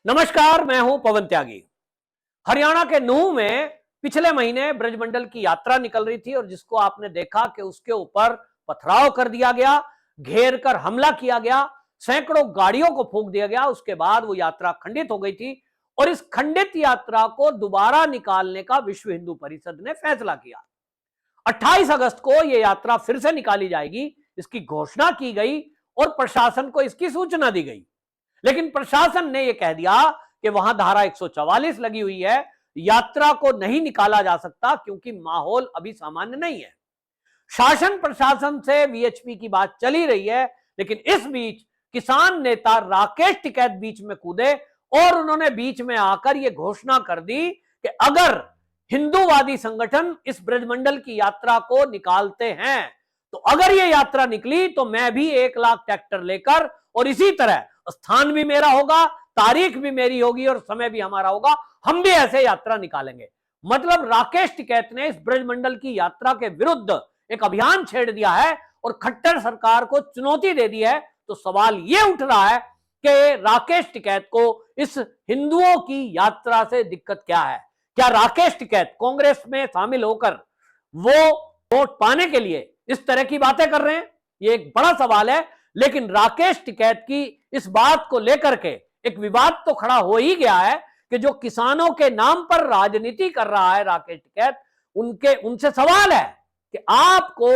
नमस्कार, मैं हूं पवन त्यागी। हरियाणा के नूंह में पिछले महीने ब्रजमंडल की यात्रा निकल रही थी और जिसको आपने देखा कि उसके ऊपर पथराव कर दिया गया, घेर कर हमला किया गया, सैकड़ों गाड़ियों को फूंक दिया गया। उसके बाद वो यात्रा खंडित हो गई थी और इस खंडित यात्रा को दोबारा निकालने का विश्व हिंदू परिषद ने फैसला किया। 28 अगस्त को यह यात्रा फिर से निकाली जाएगी, इसकी घोषणा की गई और प्रशासन को इसकी सूचना दी गई। लेकिन प्रशासन ने यह कह दिया कि वहां धारा 144 लगी हुई है, यात्रा को नहीं निकाला जा सकता क्योंकि माहौल अभी सामान्य नहीं है। शासन प्रशासन से वीएचपी की बात चली रही है, लेकिन इस बीच किसान नेता राकेश टिकैत बीच में कूदे और उन्होंने बीच में आकर यह घोषणा कर दी कि अगर हिंदूवादी संगठन इस ब्रजमंडल की यात्रा को निकालते हैं तो अगर यह यात्रा निकली तो मैं भी 1 लाख ट्रैक्टर लेकर, और इसी तरह स्थान भी मेरा होगा, तारीख भी मेरी होगी और समय भी हमारा होगा, हम भी ऐसे यात्रा निकालेंगे। मतलब राकेश टिकैत ने इस ब्रजमंडल की यात्रा के विरुद्ध एक अभियान छेड़ दिया है और खट्टर सरकार को चुनौती दे दी है। तो सवाल यह उठ रहा है कि राकेश टिकैत को इस हिंदुओं की यात्रा से दिक्कत क्या है? क्या राकेश टिकैत कांग्रेस में शामिल होकर वो वोट पाने के लिए इस तरह की बातें कर रहे हैं? यह एक बड़ा सवाल है। लेकिन राकेश टिकैत की इस बात को लेकर के एक विवाद तो खड़ा हो ही गया है कि जो किसानों के नाम पर राजनीति कर रहा है राकेश टिकैत, उनसे सवाल है कि आपको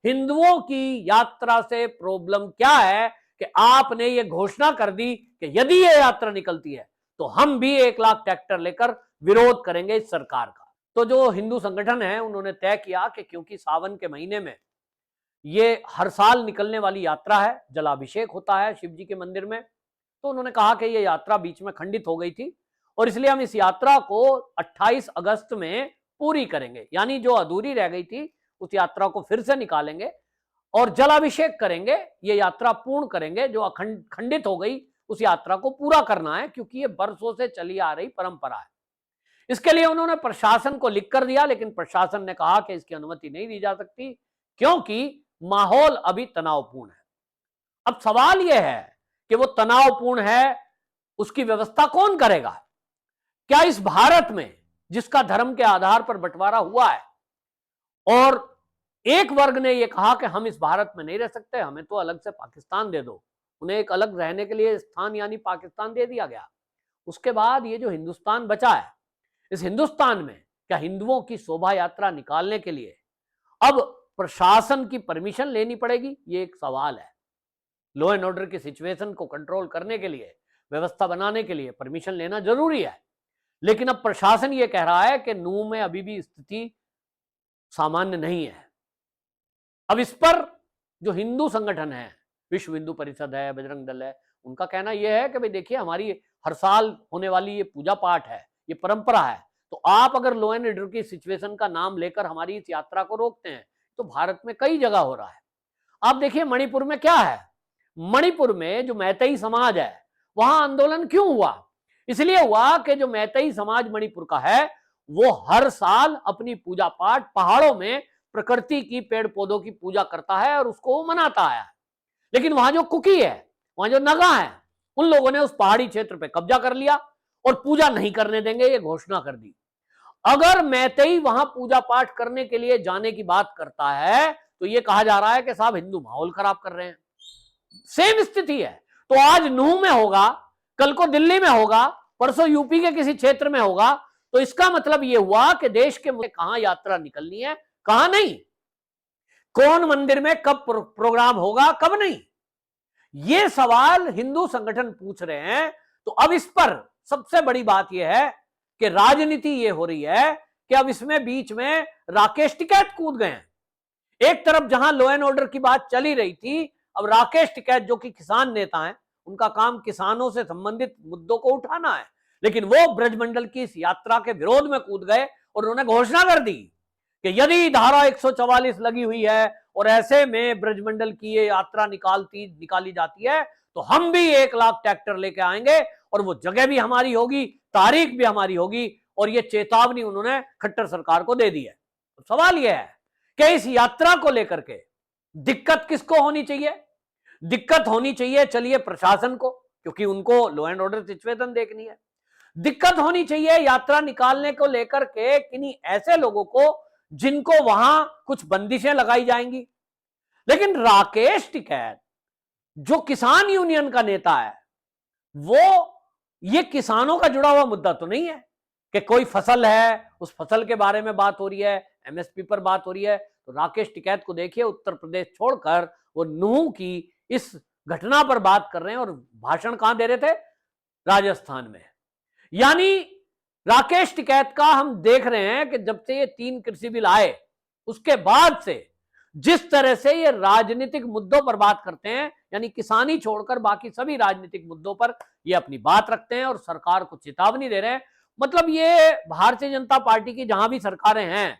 हिंदुओं की यात्रा से प्रॉब्लम क्या है कि आपने ये घोषणा कर दी कि यदि ये यात्रा निकलती है तो हम भी 1 लाख ट्रैक्टर लेकर विरोध करेंगे इस सरकार का। तो जो हिंदू संगठन है उन्होंने तय किया कि क्योंकि सावन के महीने में ये हर साल निकलने वाली यात्रा है, जलाभिषेक होता है शिव जी के मंदिर में, तो उन्होंने कहा कि ये यात्रा बीच में खंडित हो गई थी और इसलिए हम इस यात्रा को 28 अगस्त में पूरी करेंगे, यानी जो अधूरी रह गई थी उस यात्रा को फिर से निकालेंगे और जलाभिषेक करेंगे, ये यात्रा पूर्ण करेंगे। जो खंडित हो गई उस यात्रा को पूरा करना है क्योंकि ये बरसों से चली आ रही परंपरा है। इसके लिए उन्होंने प्रशासन को लिख कर दिया, लेकिन प्रशासन ने कहा कि इसकी अनुमति नहीं दी जा सकती क्योंकि माहौल अभी तनावपूर्ण है। अब सवाल यह है कि वो तनावपूर्ण है, उसकी व्यवस्था कौन करेगा? क्या इस भारत में जिसका धर्म के आधार पर बंटवारा हुआ है और एक वर्ग ने यह कहा कि हम इस भारत में नहीं रह सकते, हमें तो अलग से पाकिस्तान दे दो, उन्हें एक अलग रहने के लिए स्थान यानी पाकिस्तान दे दिया गया। उसके बाद ये जो हिंदुस्तान बचा है, इस हिंदुस्तान में क्या हिंदुओं की शोभा यात्रा निकालने के लिए अब प्रशासन की परमिशन लेनी पड़ेगी? ये एक सवाल है। लॉ एंड ऑर्डर की सिचुएशन को कंट्रोल करने के लिए, व्यवस्था बनाने के लिए परमिशन लेना जरूरी है, लेकिन अब प्रशासन ये कह रहा है कि नूंह में अभी भी स्थिति सामान्य नहीं है। अब इस पर जो हिंदू संगठन है, विश्व हिंदू परिषद है, बजरंग दल है, उनका कहना यह है कि भाई देखिए, हमारी हर साल होने वाली ये पूजा पाठ है, ये परंपरा है, तो आप अगर लॉ एंड ऑर्डर की सिचुएशन का नाम लेकर हमारी इस यात्रा को रोकते हैं तो भारत में कई जगह हो रहा है। आप देखिए मणिपुर में क्या है, मणिपुर में जो मैतेई समाज है वहां आंदोलन क्यों हुआ? इसलिए हुआ कि जो मैतेई समाज मणिपुर का है वो हर साल अपनी पूजा पाठ पहाड़ों में प्रकृति की, पेड़ पौधों की पूजा करता है और उसको मनाता आया है। लेकिन वहां जो कुकी है, वहां जो नगा है, उन लोगों ने उस पहाड़ी क्षेत्र पर कब्जा कर लिया और पूजा नहीं करने देंगे ये घोषणा कर दी। अगर मैतेई वहां पूजा पाठ करने के लिए जाने की बात करता है तो यह कहा जा रहा है कि साहब हिंदू माहौल खराब कर रहे हैं। सेम स्थिति है। तो आज नूंह में होगा, कल को दिल्ली में होगा, परसों यूपी के किसी क्षेत्र में होगा, तो इसका मतलब यह हुआ कि देश के मुद्दे कहां यात्रा निकलनी है, कहां नहीं, कौन मंदिर में कब प्रोग्राम होगा, कब नहीं, ये सवाल हिंदू संगठन पूछ रहे हैं। तो अब इस पर सबसे बड़ी बात यह है कि राजनीति ये हो रही है कि अब इसमें बीच में राकेश टिकैत कूद गए हैं। एक तरफ जहां लॉ एंड ऑर्डर की बात चली रही थी, अब राकेश टिकैत जो कि किसान नेता हैं, उनका काम किसानों से संबंधित मुद्दों को उठाना है, लेकिन वो ब्रजमंडल की इस यात्रा के विरोध में कूद गए और उन्होंने घोषणा कर दी कि यदि धारा 144 लगी हुई है और ऐसे में ब्रजमंडल की ये यात्रा निकाली जाती है तो हम भी 1 लाख ट्रैक्टर लेके आएंगे और वो जगह भी हमारी होगी, तारीख भी हमारी होगी। और ये चेतावनी उन्होंने खट्टर सरकार को दे दी है। तो सवाल यह है कि इस यात्रा को लेकर के दिक्कत किसको होनी चाहिए? दिक्कत होनी चाहिए चलिए प्रशासन को, क्योंकि उनको लॉ एंड ऑर्डर सिचुएशन देखनी है। दिक्कत होनी चाहिए यात्रा निकालने को लेकर के किन्हीं ऐसे लोगों को जिनको वहां कुछ बंदिशें लगाई जाएंगी। लेकिन राकेश टिकैत जो किसान यूनियन का नेता है, वो ये किसानों का जुड़ा हुआ मुद्दा तो नहीं है कि कोई फसल है, उस फसल के बारे में बात हो रही है, एमएसपी पर बात हो रही है। तो राकेश टिकैत को देखिए, उत्तर प्रदेश छोड़कर वो नूह की इस घटना पर बात कर रहे हैं और भाषण कहां दे रहे थे? राजस्थान में। यानी राकेश टिकैत का हम देख रहे हैं कि जब से ये 3 कृषि बिल आए उसके बाद से जिस तरह से ये राजनीतिक मुद्दों पर बात करते हैं, यानी किसानी छोड़कर बाकी सभी राजनीतिक मुद्दों पर ये अपनी बात रखते हैं और सरकार को चेतावनी दे रहे हैं। मतलब ये भारतीय जनता पार्टी की जहां भी सरकारें हैं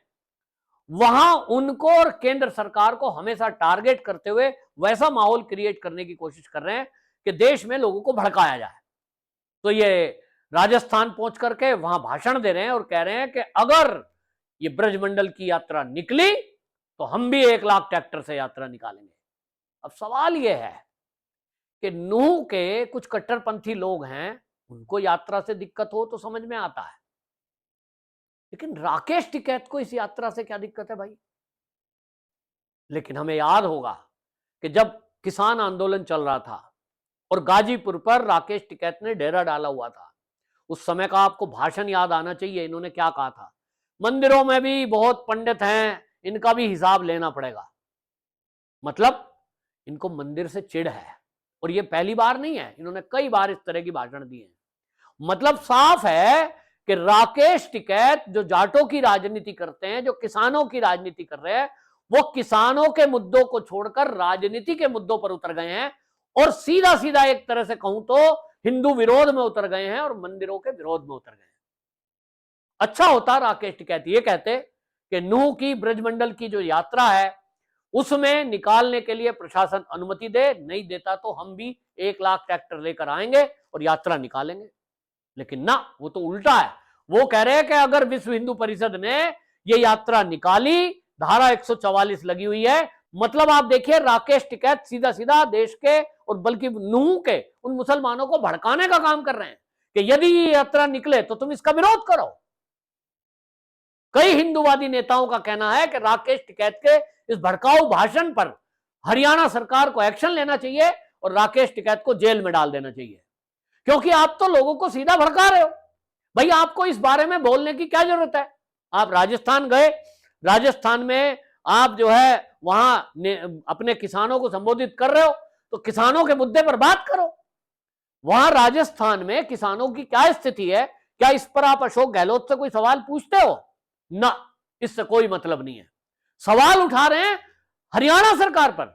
वहां उनको और केंद्र सरकार को हमेशा टारगेट करते हुए वैसा माहौल क्रिएट करने की कोशिश कर रहे हैं कि देश में लोगों को भड़काया जाए। तो ये राजस्थान पहुंच करके वहां भाषण दे रहे हैं और कह रहे हैं कि अगर ये ब्रजमंडल की यात्रा निकली तो हम भी 1 लाख ट्रैक्टर से यात्रा निकालेंगे। अब सवाल यह है कि नूह के कुछ कट्टरपंथी लोग हैं, उनको यात्रा से दिक्कत हो तो समझ में आता है, लेकिन राकेश टिकैत को इस यात्रा से क्या दिक्कत है भाई? लेकिन हमें याद होगा कि जब किसान आंदोलन चल रहा था और गाजीपुर पर राकेश टिकैत ने डेरा डाला हुआ था, उस समय का आपको भाषण याद आना चाहिए। इन्होंने क्या कहा था? मंदिरों में भी बहुत पंडित हैं, इनका भी हिसाब लेना पड़ेगा। मतलब इनको मंदिर से चिढ़ है और ये पहली बार नहीं है, इन्होंने कई बार इस तरह की भाषण दिए हैं। मतलब साफ है कि राकेश टिकैत जो जाटों की राजनीति करते हैं, जो किसानों की राजनीति कर रहे हैं, वो किसानों के मुद्दों को छोड़कर राजनीति के मुद्दों पर उतर गए हैं और सीधा सीधा एक तरह से कहूं तो हिंदू विरोध में उतर गए हैं और मंदिरों के विरोध में उतर गए हैं। अच्छा होता राकेश टिकैत ये कहते कि नूह की ब्रजमंडल की जो यात्रा है उसमें निकालने के लिए प्रशासन अनुमति दे, नहीं देता तो हम भी 1 लाख ट्रैक्टर लेकर आएंगे और यात्रा निकालेंगे। लेकिन ना, वो तो उल्टा है। वो कह रहे हैं कि अगर विश्व हिंदू परिषद ने ये यात्रा निकाली, धारा 144 लगी हुई है, मतलब आप देखिए राकेश टिकैत सीधा सीधा देश के और बल्कि नूह के उन मुसलमानों को भड़काने का काम कर रहे हैं कि यदि ये यात्रा निकले तो तुम इसका विरोध करो। कई हिंदूवादी नेताओं का कहना है कि राकेश टिकैत के इस भड़काऊ भाषण पर हरियाणा सरकार को एक्शन लेना चाहिए और राकेश टिकैत को जेल में डाल देना चाहिए, क्योंकि आप तो लोगों को सीधा भड़का रहे हो। भाई आपको इस बारे में बोलने की क्या जरूरत है? आप राजस्थान गए, राजस्थान में आप जो है वहां अपने किसानों को संबोधित कर रहे हो, तो किसानों के मुद्दे पर बात करो। वहां राजस्थान में किसानों की क्या स्थिति है, क्या इस पर आप अशोक गहलोत से कोई सवाल पूछते हो? ना, इससे कोई मतलब नहीं है। सवाल उठा रहे हैं हरियाणा सरकार पर,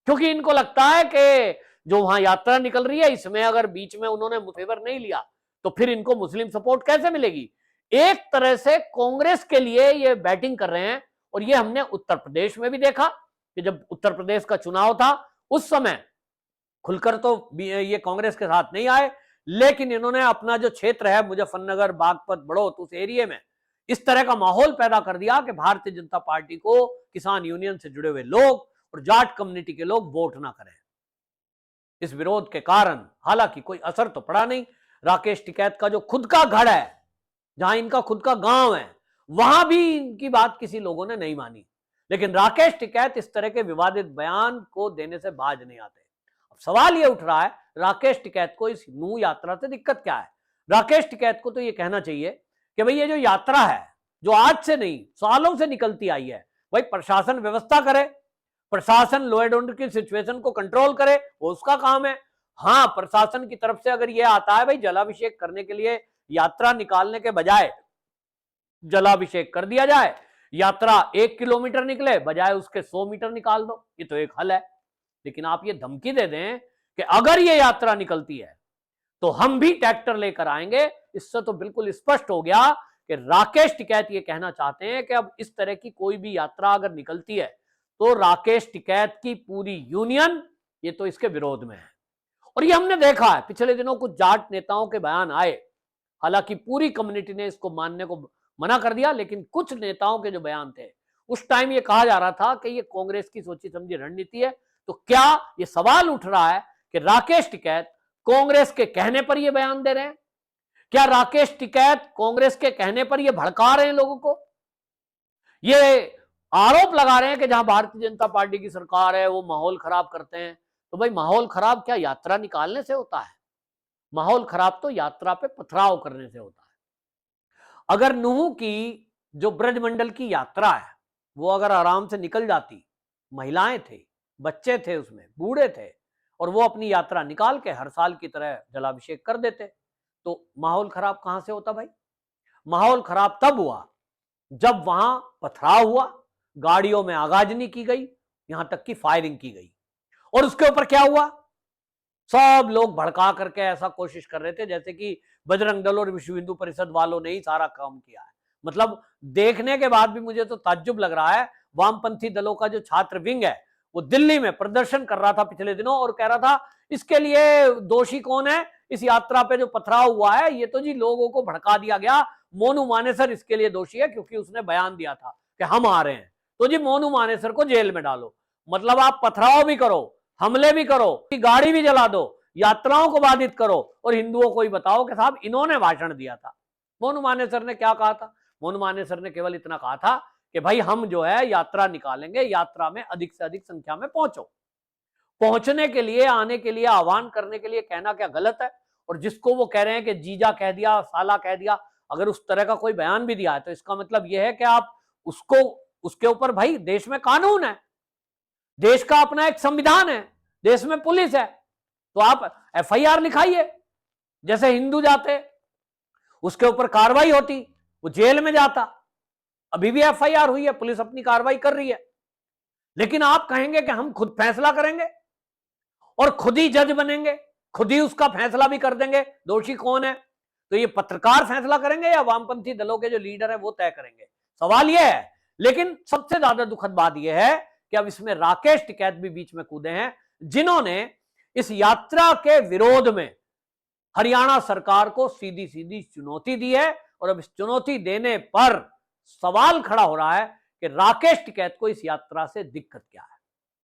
क्योंकि इनको लगता है कि जो वहां यात्रा निकल रही है इसमें अगर बीच में उन्होंने फेवर नहीं लिया तो फिर इनको मुस्लिम सपोर्ट कैसे मिलेगी। एक तरह से कांग्रेस के लिए ये बैटिंग कर रहे हैं। और ये हमने उत्तर प्रदेश में भी देखा कि जब उत्तर प्रदेश का चुनाव था उस समय खुलकर तो ये कांग्रेस के साथ नहीं आए, लेकिन इन्होंने अपना जो क्षेत्र है मुजफ्फरनगर, बागपत, बड़ौत, उस एरिया में इस तरह का माहौल पैदा कर दिया कि भारतीय जनता पार्टी को किसान यूनियन से जुड़े हुए लोग और जाट कम्युनिटी के लोग वोट ना करें। इस विरोध के कारण हालांकि कोई असर तो पड़ा नहीं। राकेश टिकैत का जो खुद का गढ़ है, जहां इनका खुद का गांव है, वहां भी इनकी बात किसी लोगों ने नहीं मानी। लेकिन राकेश टिकैत इस तरह के विवादित बयान को देने से बाज नहीं आते। अब सवाल यह उठ रहा है राकेश टिकैत को इस नूह यात्रा से दिक्कत क्या है? राकेश टिकैत को तो यह कहना चाहिए कि भाई ये जो यात्रा है जो आज से नहीं सालों से निकलती आई है, भाई प्रशासन व्यवस्था करे, प्रशासन लॉ एंड ऑर्डर की सिचुएशन को कंट्रोल करे, वो उसका काम है। हाँ, प्रशासन की तरफ से अगर यह आता है भाई जलाभिषेक करने के लिए यात्रा निकालने के बजाय जलाभिषेक कर दिया जाए, यात्रा 1 किलोमीटर निकले बजाय उसके 100 मीटर निकाल दो, ये तो एक हल है। लेकिन आप ये धमकी दे दें कि अगर ये यात्रा निकलती है तो हम भी ट्रैक्टर लेकर आएंगे, इससे तो बिल्कुल स्पष्ट हो गया कि राकेश टिकैत ये कहना चाहते हैं कि अब इस तरह की कोई भी यात्रा अगर निकलती है तो राकेश टिकैत की पूरी यूनियन ये तो इसके विरोध में है। और ये हमने देखा है, पिछले दिनों कुछ जाट नेताओं के बयान आए, हालांकि पूरी कम्युनिटी ने इसको मानने को मना कर दिया, लेकिन कुछ नेताओं के जो बयान थे उस टाइम ये कहा जा रहा था कि ये कांग्रेस की सोची समझी रणनीति है। तो क्या ये सवाल उठ रहा है कि राकेश टिकैत कांग्रेस के कहने पर यह बयान दे रहे हैं? क्या राकेश टिकैत कांग्रेस के कहने पर यह भड़का रहे हैं लोगों को? ये आरोप लगा रहे हैं कि जहां भारतीय जनता पार्टी की सरकार है वो माहौल खराब करते हैं। तो भाई माहौल खराब क्या यात्रा निकालने से होता है? माहौल खराब तो यात्रा पे पथराव करने से होता है। अगर नूह की जो ब्रजमंडल की यात्रा है वो अगर आराम से निकल जाती, महिलाएं थे, बच्चे थे, उसमें बूढ़े थे, और वो अपनी यात्रा निकाल के हर साल की तरह जलाभिषेक कर देते, तो माहौल खराब कहां से होता भाई? माहौल खराब तब हुआ जब वहां पथराव हुआ, गाड़ियों में आगाजनी की गई, यहां तक कि फायरिंग की गई। और उसके ऊपर क्या हुआ? सब लोग भड़का करके ऐसा कोशिश कर रहे थे जैसे कि बजरंग दल और विश्व हिंदू परिषद वालों ने ही सारा काम किया है। मतलब देखने के बाद भी मुझे तो ताज्जुब लग रहा है। वामपंथी दलों का जो छात्र विंग है वो दिल्ली में प्रदर्शन कर रहा था पिछले दिनों और कह रहा था इसके लिए दोषी कौन है? इस यात्रा पे जो पथराव हुआ है ये तो जी लोगों को भड़का दिया गया, मोनू मानेसर इसके लिए दोषी है क्योंकि उसने बयान दिया था कि हम आ रहे हैं, तो जी मोनू मानेसर को जेल में डालो। मतलब आप पथराव भी करो, हमले भी करो, गाड़ी भी जला दो, यात्राओं को बाधित करो, और हिंदुओं को ही बताओ कि साहब इन्होंने भाषण दिया था। मोनू मानेसर ने क्या कहा था? मोनू मानेसर ने केवल इतना कहा था कि भाई हम जो है यात्रा निकालेंगे, यात्रा में अधिक से अधिक संख्या में पहुंचो। पहुंचने के लिए, आने के लिए, आह्वान करने के लिए कहना क्या गलत है? और जिसको वो कह रहे हैं कि जीजा कह दिया, साला कह दिया, अगर उस तरह का कोई बयान भी दिया है तो इसका मतलब यह है कि आप उसको, उसके ऊपर भाई देश में कानून है, देश का अपना एक संविधान है, देश में पुलिस है, तो आप एफआईआर लिखाइए। जैसे हिंदू जाते, उसके ऊपर कार्रवाई होती, वो जेल में जाता। अभी भी एफआईआर हुई है, पुलिस अपनी कार्रवाई कर रही है, लेकिन आप कहेंगे कि हम खुद फैसला करेंगे और खुद ही जज बनेंगे, खुद ही उसका फैसला भी कर देंगे दोषी कौन है। तो ये पत्रकार फैसला करेंगे या वामपंथी दलों के जो लीडर है वो तय करेंगे? सवाल यह है। लेकिन सबसे ज्यादा दुखद बात यह है कि अब इसमें राकेश टिकैत भी बीच में कूदे हैं, जिन्होंने इस यात्रा के विरोध में हरियाणा सरकार को सीधी सीधी चुनौती दी है। और अब इस चुनौती देने पर सवाल खड़ा हो रहा है कि राकेश टिकैत को इस यात्रा से दिक्कत क्या है।